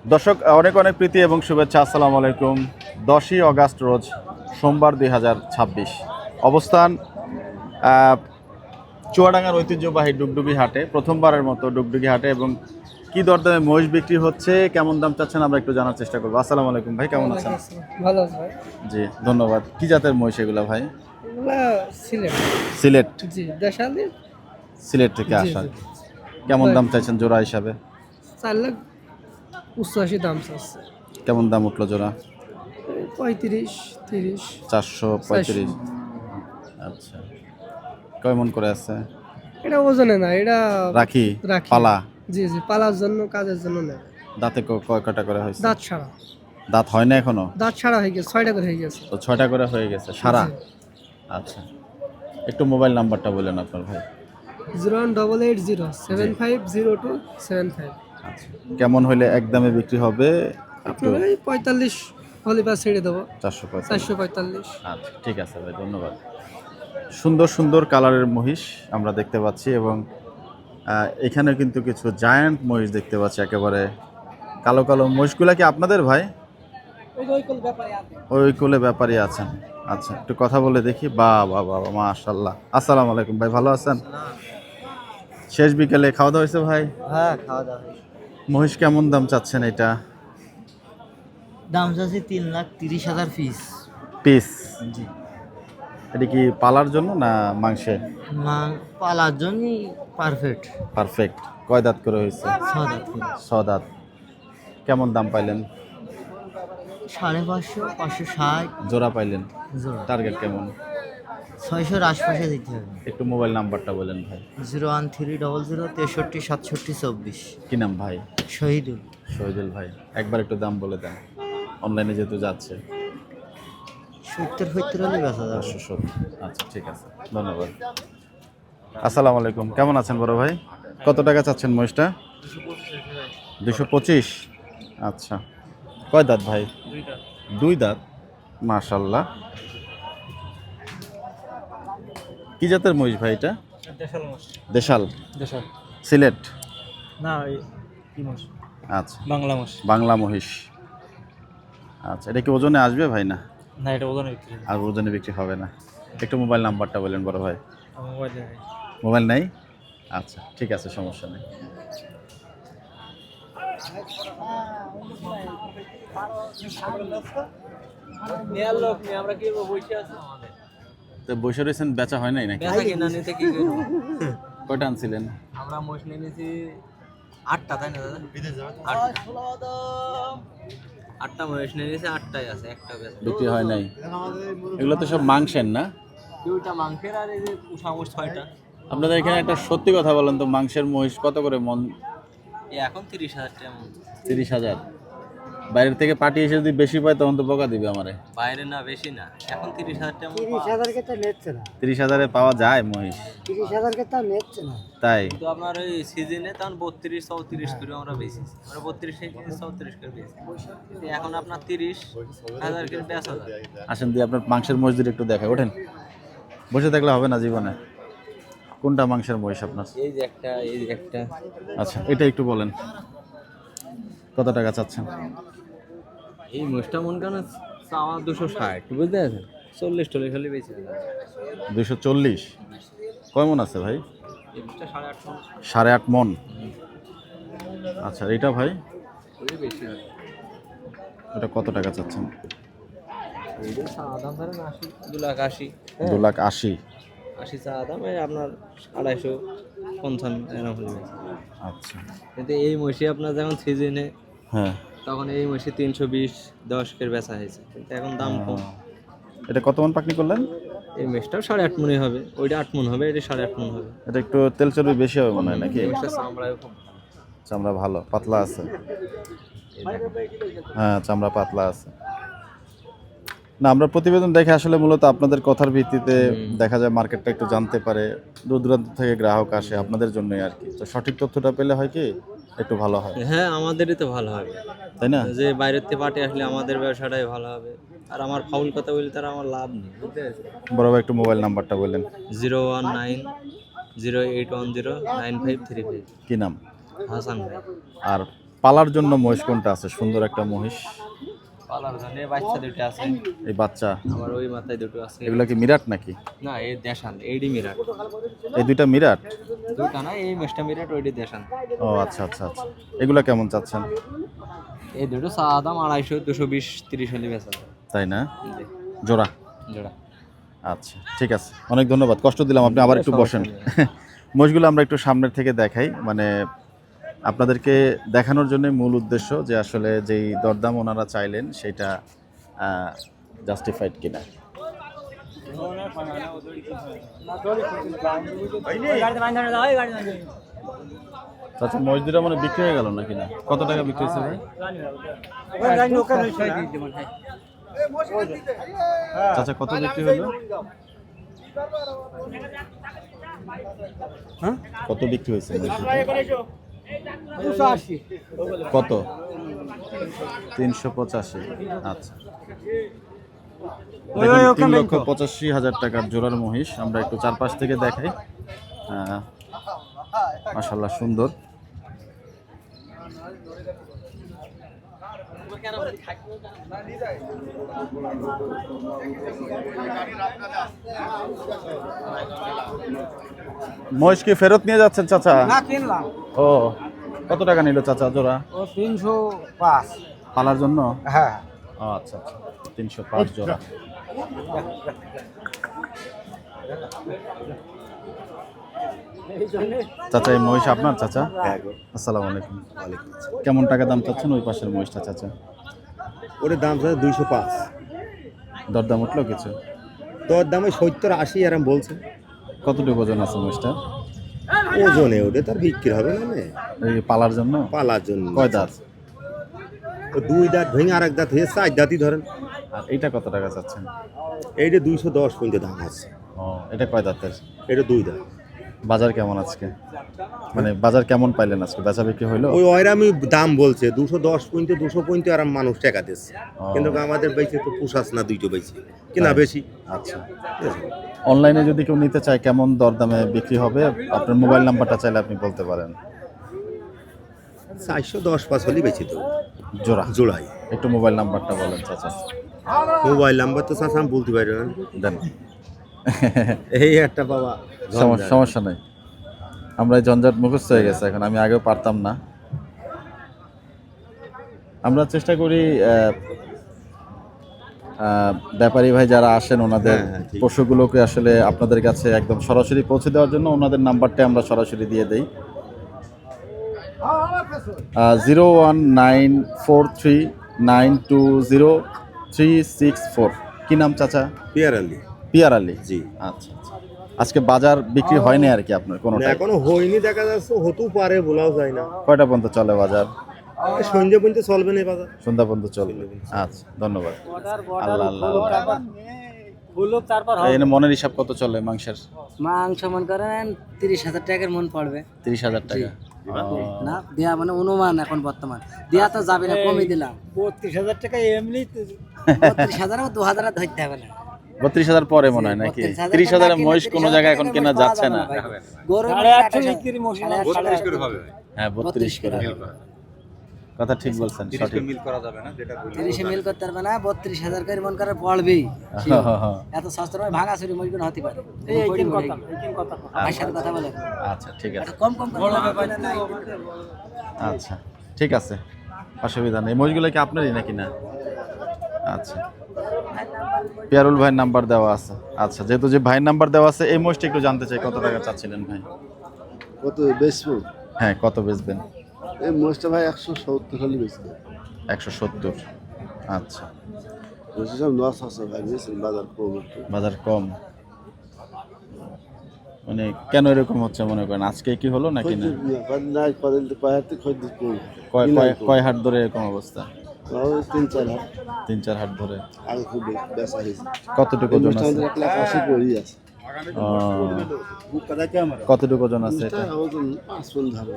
দর্শক অনেক অনেক প্রীতি এবং শুভেচ্ছা। আসসালামু আলাইকুম। 10ই অগাস্ট রোজ সোমবার 2026 অবস্থান চুয়াডাঙ্গার ঐতিহ্যবাহী ডুগডুগি হাটে, প্রথমবারের মতো ডুগডুগি হাটে। এবং কি দরদামে মহিষ বিক্রি হচ্ছে, কেমন দাম চাচ্ছেন আমরা একটু জানার চেষ্টা করবো। আসসালামু আলাইকুম ভাই, কেমন আছেন? ভালো আছে ভাই। জি ধন্যবাদ। কি জাতের মহিষ এগুলা ভাই? এগুলা সিলেট। সিলেট? জি দেশালি। সিলেট থেকে জি আসা। জি। কেমন দাম চাইছেন জোড়া হিসাবে? 4,85,000 দাম চাচ্ছে। কেমন দাম উঠলো জোড়া? 35, 30, 435। 400। আচ্ছা, কয় মন করে আছে? এটা ওজনে না, এটা রাখি রাখি। পালা? জি জি, পালার জন্য, কাজের জন্য নেয়। দাঁতে কয় কটা করে হয়েছে? দাঁত ছাড়া। দাঁত হয় না এখনো? দাঁত ছাড়া হয়ে গেছে, 6টা করে হয়ে গেছে। তো 6টা করে হয়ে গেছে সারা? জি। আচ্ছা, একটু মোবাইল নাম্বারটা বলেন আপনার ভাই। 01880 750275। আচ্ছা, কেমন হইলে একদমে বিক্রি হবে? একটু আপনার এই 45 হলে বা ছেড়ে দেবো। 445। 445। আচ্ছা ঠিক আছে ভাই, ধন্যবাদ। সুন্দর সুন্দর কালারের মহিষ আমরা দেখতে পাচ্ছি এবং এখানে কিন্তু কিছু জায়ান্ট মহিষ দেখতে পাচ্ছি, একেবারে কালো কালো মহিষগুলা কি আপনাদের ভাই? ওই কোলে ব্যাপারী আছেন। আচ্ছা, একটু কথা বলে দেখি। বাহ বাহ বাহ, মাশাআল্লাহ। আসসালামু আলাইকুম ভাই, ভালো আছেন? শেষ বিকেলে খাওয়া দাওয়া হয়েছে ভাই? হ্যাঁ, খাওয়া দাওয়া মহিষ কেমন দাম চাচ্ছেন এটা? দাম চাচ্ছে 3,30,000 পিস। পিস? জি। এটা কি পালার জন্য না মাংসে? পালার জন্যই পারফেক্ট। পারফেক্ট। কয় দাঁত করে হয়েছে? 6 দাঁত করে। 6 দাঁত। কেমন দাম পাইলেন? 550, 560 জোড়া পাইলেন? জোড়া। টার্গেট কেমন? 600-র আশপাশে দিতে হবে। একটু মোবাইল নাম্বারটা বলেন ভাই। 01300 63 67 24। কি নাম ভাই? শহীদুল। শহীদুল ভাই, একবার একটু দাম বলে দেন, অনলাইনে যেহেতু যাচ্ছে। 70 হলে বেচা যাবে। 570। আচ্ছা ঠিক আছে, ধন্যবাদ। আসসালামু আলাইকুম, কেমন আছেন বড় ভাই? কত টাকা চাচ্ছেন মহিষটা? 225। আচ্ছা, কয় দাঁত ভাই? 2 দাঁত। মাশাআল্লাহ। কি জাতের মহিষ ভাই এটা? দেশাল? দেশাল সিলেট? না, কি মাছ? আচ্ছা, বাংলা মাছ। বাংলা মহিষ। আচ্ছা, এটা কি ওজনে আসবে ভাই? না না, এটা ওজনে বিক্রি হবে। আর ওজনে বিক্রি হবে না। একটু মোবাইল নাম্বারটা বলেন বড় ভাই। মোবাইল নেই। মোবাইল নাই? আচ্ছা ঠিক আছে, সমস্যা নেই। নেয়ার লোক নেই, আমরা কি বসে আছি? তো বসে রয়েছেন, বেচা হয় নাই নাকি? বেচা কিনা নিতে কি করব? কয়টা আনছিলেন? আমরা মোষ নিয়ে নিয়েছি 8টা, তাই না দাদা? 8টা মোষ নিয়ে নিয়েছি, 8টাই আছে, একটা বেচা। বিক্রি হয় নাই? এগুলো তো সব মাংসের না? দুইটা মাংসের আর এই যে উষা মোষ 6টা। আপনাদের এখানে একটা সত্যি কথা বলেন তো, মাংসের মহিষ কত করে মন? এখন 30,000 টাকা মন। 30,000? বাইরের থেকে পার্টি এসে যদি বেশি পায় তখন তো বকা দিবে আমারে। বাইরে না, বেশি না, এখন 30,000 টাকা মন। 30,000 তো নিচ্ছে না। 30,000-এ পাওয়া যায় মহিষ? 30,000 তো নিচ্ছে না। তাই? তো আপনার ওই সিজনে তখন 32-34 করে আমরা বেশি, আমরা 32 থেকে 34 করে বেশি। এখন আপনার 30,000 করে বেচা যায়। আসেন দিয়ে আপনার মাংসের মহিষ দিয়ে একটু দেখায়। ওঠেন, বসে থাকলে হবে না জীবনে। কোনটা মাংসের মহিষ আপনার? এই যে একটা, এই যে একটা। আচ্ছা, এটা একটু বলেন, কত টাকা চাচ্ছেন? এই মোষটা মন কেন চাওয়া 260, বুঝতে পারছেন? 40 হলে বেশি দিলাম। 240? কয় মন আছে ভাই? এই মোষটা 8.5 মণ। 8.5 মন? আচ্ছা, এটা ভাই? ওই বেশি হয়। এটা কত টাকা চাচ্ছেন? এই যে চাওয়া দাম ধরেন 80, 2,80,000। 2,80,000? 80 চাওয়া দাম, এই আপনার 250-55 এরকম হলে বেশি। আচ্ছা। কিন্তু এই মহিষে আপনার যখন সিজনে, হ্যাঁ। তখন এই মহিষে 320-10 করে বেচা হয়েছে, কিন্তু এখন দাম কম। এটা কত মন পাকনি করলেন? এই মেষটাও 8.5 মণই হবে, ওইটা 8 মণ হবে, এটা 8.5 মণ হবে। এটা একটু তেল চর্বি বেশি হবে মনে হয় নাকি? এই মেষটা চামড়ায় খুব চামড়া ভালো, পাতলা আছে? ভালো। হ্যাঁ, চামড়া পাতলা আছে। না, আমরা প্রতিবেদন দেখে আসলে মূলত আপনাদের কথার ভিত্তিতে দেখা যায় মার্কেটটা একটু জানতে পারে, দূর দূরান্ত থেকে গ্রাহক আসে আপনাদের জন্যই আর কি। তো সঠিক তথ্যটা পেলে হয় কি একটু ভালো হয়, হ্যাঁ, আমাদেরই তো ভালো হবে, তাই না? যে বাইরের থেকে পার্টি আসলে আমাদের ব্যবসাটাই ভালো হবে। আর আমার ফাউল কথা বলি তার আমার লাভ নেই, বুঝতে পেরেছেন? বড় ভাই একটু মোবাইল নাম্বারটা বললেন। 019-0810-9535। কি নাম? হাসান ভাই। আর পালার জন্য মহিষ কোনটা আছে? সুন্দর একটা মহিষ, পালার জন্য বাচ্চা দুটো আছে, এই বাচ্চা, আমার ওই মাথায় দুটো আছে। এগুলা কি মিরাট নাকি? না, এই দেশান, এইডি মিরাট। এই দুইটা মিরাট? দুটা না, এই মেশটা মিরাট, ওইডি দেশান। ও আচ্ছা আচ্ছা আচ্ছা, এগুলা কেমন চাচ্ছেন? এই দুটো চা দাম 250, 220, 30 হলে বেচা যায়। তাই না? জি, জোড়া? জোড়া। আচ্ছা ঠিক আছে, অনেক ধন্যবাদ, কষ্ট দিলাম, আপনি আবার একটু বসেন। মহিষগুলো আমরা একটু সামনের থেকে দেখাই, মানে আপনাদেরকে দেখানোর জন্য মূল উদ্দেশ্য যে আসলে যেই দরদাম ওনারা চাইলেন সেটা জাস্টিফাইড কিনা। আচ্ছা, মহিষ দুটা মানে বিক্রি হয়ে গেল নাকি না? কত টাকা বিক্রি হয়েছে ভাই? চাচা কত বিক্রি হলো? হ্যাঁ কত বিক্রি হয়েছে মহিষ দুটো? কত? 385। আচ্ছা, দেখুন 3,85,000 টাকার জোড়ার মহিষ। আমরা একটু চারপাশ থেকে দেখাই। মাশাআল্লাহ সুন্দর। মহিষ কি ফেরত নিয়ে যাচ্ছেন চাচা? না কিনলাম। ও, কত টাকা নিল চাচা জোড়া? ও 305। পালার জন্য? হ্যাঁ ও আচ্ছা আচ্ছা, 305 জোড়া। চাচা এই মহিষ আপনার চাচা? আসসালামু আলাইকুম। কেমন টাকা দাম চাচ্ছেন ওই পাশের মহিষটা চাচা? ওর দাম স্যার 205। দরদাম উঠলো কিছু? তোর দামে 70-80 এরম বলছে। কতটুকু ওজন আছে মহিষটা? ওজনে ওটা তার বিক্রি হবে না নে, এই পালার জন্য? পালার জন্য। কয় দাঁত? ও 2 দাঁত ভেঙে আর এক দাঁত হয়ে 4 দাঁতই ধরেন। আর এইটা কত টাকা চাচ্ছেন? এইটা 210 পর্যন্ত দাম আছে। ও, এটা কয় দাঁতের? এটা 2 দাঁত। বাজার কেমন আজকে? মানে বাজার কেমন পাইলেন আজকে? বেচা বিক্রি হইলো? ওই ওইরামই দাম বলছে 210 পর্যন্ত, 200 পর্যন্ত আর মানুষ টাকা দিচ্ছে। ও। কিন্তু আমাদের বেচে তো পুষাস না, দুইটো বেচি কিনা বেশি। আচ্ছা, ঠিক আছে? অনলাইনে যদি কেউ নিতে চায় কেমন দরদামে বিক্রি হবে? আপনার মোবাইল নাম্বারটা চাইলে আপনি বলতে পারেন। 410-5 হলেই বেচি তো জোড়া জোড়াই। একটু মোবাইল নাম্বারটা বলেন চাচা। মোবাইল নাম্বার তো চাচা আমি বলতে পারি না। দেন। এই একটা বাবা সমস্যা নেই, আমরা এই ঝঞ্ঝাট মুখস্থ হয়ে গেছে এখন, আমি আগেও পারতাম না। আমরা চেষ্টা করি ব্যাপারী ভাই যারা আসেন ওনাদের হ্যাঁ, ঠিক। পশুগুলোকে আসলে আপনাদের কাছে একদম সরাসরি পৌঁছে দেওয়ার জন্য ওনাদের নাম্বারটা আমরা সরাসরি দিয়ে দেই। 01943920364। কি নাম চাচা? পিয়ার আলী। পিয়ার আলী। জি। আচ্ছা আচ্ছা, আজকে বাজার বিক্রি হয়নি আর কি আপনার কোনোটা? এখনো হয়নি, দেখা যাচ্ছে হতেও পারে, বলাও যায় না। কয়টা পর্যন্ত চলে বাজার? সন্ধ্যে পর্যন্ত চলবে না বাজার। সন্ধ্যা পর্যন্ত চলবে। আচ্ছা, ধন্যবাদ। আল্লাহ আল্লাহ। তারপর এখানে মনের হিসাব কত চলে মাংসের? মাংস মন করেন 30,000 টাকার মন পড়বে। 30,000 টাকা? না দেয়া মানে অনুমান, এখন বর্তমান দেয়া তো যাবে না, কমই দিলাম। 32,000 টাকা এমনি 32,000 ও 2,000 ধরতে হবে না। 32,000 পরে মনে হয় নাকি? 30,000 মহিষ কোনো জায়গায় এখন কেনা যাচ্ছে না। গরু 32 করে হবে। হ্যাঁ 32 করে। কথা ঠিক বলছেন, সঠিক। 30 মিল করতে পারবে না, 32,000 করে মন করে পড়বেই। এত সস্তা নয়, ভাঙা চুরি মজগুন হতে পারে। ভাইয়ের সাথে কথা বলেন। আচ্ছা ঠিক আছে, কম কম করে আচ্ছা ঠিক আছে, অসুবিধা নেই। মহিষগুলো কি আপনারই নাকি না? আচ্ছা, পিয়ারুল ভাইয়ের নাম্বার দেওয়া আছে। আচ্ছা, যেহেতু যে ভাইয়ের নাম্বার দেওয়া আছে, এই মহিষটা একটু জানতে চাই কত টাকা চাচ্ছিলেন ভাই? কত বেচবো? হ্যাঁ, কত বেচবেন? এই মোষটা ভাই 170 হলে বেচবো। 170। আচ্ছা, সব লস আছে ভাই, বুঝছেন, বাজার কম একটু। বাজার কম মানে কেন এরকম হচ্ছে মনে করেন? আজকে কি হলো নাকি না? নাই কদিন তো পাহাড়তে খদ্দ কম। কয় হাট ধরে এরকম অবস্থা? 3-4 হাট 3-4 হাট ধরে। আগে খুব বেচা হয়েছে। কতটুকু ওজন আছে? 1,80 পড়ি আছে। কতটুকু ওজন আছে এটা? 5 মণ ধরে।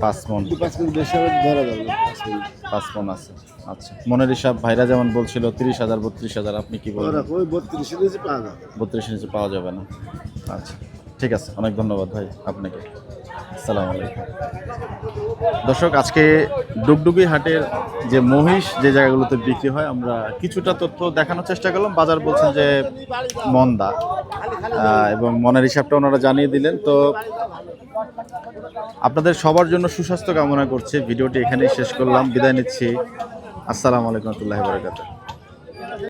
5 মণ। 5 মণ বেশি হবে, ধরা যাবে না। 5 মণ আছে। আচ্ছা, মনের হিসাব ভাইরা যেমন বলছিল 30,000 32,000, আপনি কি বলেন? ওই 32 নিচে পাওয়া যাবে। 32 নিচে পাওয়া যাবে না। আচ্ছা ঠিক আছে, অনেক ধন্যবাদ ভাই আপনাকে। আসসালামু আলাইকুম। দর্শক, আজকে ডুগডুগি হাটের যে মহিষ যে জায়গাগুলোতে বিক্রি হয় আমরা কিছুটা তথ্য দেখানোর চেষ্টা করলাম। বাজার বলছেন যে মন্দা, এবং মনের হিসাবটা ওনারা জানিয়ে দিলেন। তো আপনাদের সবার জন্য সুস্বাস্থ্য কামনা করছি। ভিডিওটি এখানেই শেষ করলাম, বিদায় নিচ্ছি। আসসালামু আলাইকুম ওয়া রাহমাতুল্লাহি ওয়া বারাকাতুহু।